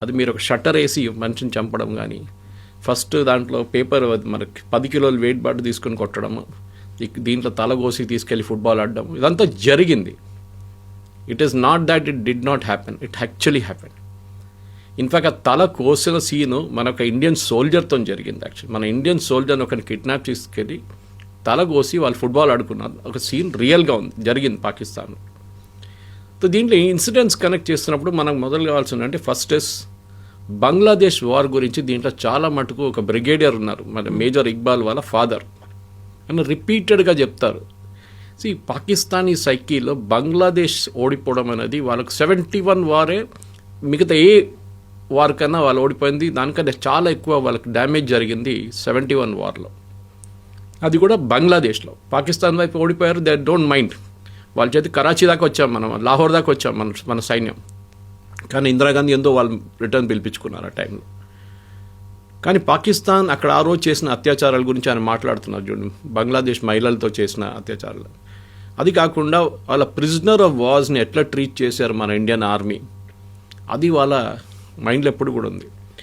అది మీరు ఒక షట్టర్ వేసి మనిషిని చంపడం కానీ, ఫస్ట్ దాంట్లో పేపర్ మనకి 10 కిలోలు వెయిట్ బాట్ తీసుకొని కొట్టడం, దీంట్లో తల కోసి తీసుకెళ్ళి ఫుట్బాల్ ఆడడం, ఇదంతా జరిగింది. It is not that it did not happen, it actually happen. In fact ఆ తల కోసిన సీను మన ఒక ఇండియన్ సోల్జర్తో జరిగింది. యాక్చువల్లీ మన ఇండియన్ సోల్జర్ని ఒకరిని కిడ్నాప్ తీసుకెళ్ళి తల కోసి వాళ్ళు ఫుట్బాల్ ఆడుకున్నారు. ఒక సీన్ రియల్గా ఉంది, జరిగింది పాకిస్తాన్లో. సో దీంట్లో ఇన్సిడెంట్స్ కనెక్ట్ చేస్తున్నప్పుడు మనకు మొదలు కావాల్సింది అంటే ఫస్ట్ ఇస్ బంగ్లాదేశ్ వార్ గురించి. దీంట్లో చాలా మటుకు ఒక బ్రిగేడియర్ ఉన్నారు, మన మేజర్ ఇక్బాల్ వాళ్ళ ఫాదర్, అని రిపీటెడ్గా చెప్తారు. సో ఈ పాకిస్తానీ సైకీలో బంగ్లాదేశ్ ఓడిపోవడం అనేది వాళ్ళకు 71 వారే మిగతా ఏ వార్ కన్నా వాళ్ళు ఓడిపోయింది, దానికంటే చాలా ఎక్కువ వాళ్ళకి డ్యామేజ్ జరిగింది 71 వార్లో. అది కూడా బంగ్లాదేశ్లో. పాకిస్తాన్ వైపు ఓడిపోయారు, దే డోంట్ మైండ్. వాళ్ళ చేతి కరాచీ దాకా వచ్చాం, మనం లాహోర్ దాకా వచ్చాం మన సైన్యం. కానీ ఇందిరాగాంధీ ఎంతో వాళ్ళు రిటర్న్ పిలిపించుకున్నారు ఆ టైంలో. కానీ పాకిస్తాన్ అక్కడ ఆ రోజు చేసిన అత్యాచారాల గురించి ఆయన మాట్లాడుతున్నారు చూడండి, బంగ్లాదేశ్ మహిళలతో చేసిన అత్యాచారాలు. అది కాకుండా వాళ్ళ ప్రిజనర్ ఆఫ్ వార్స్ని ఎట్లా ట్రీట్ చేశారు మన ఇండియన్ ఆర్మీ, అది వాళ్ళ మైండ్లో ఎప్పుడు కూడా ఉంది.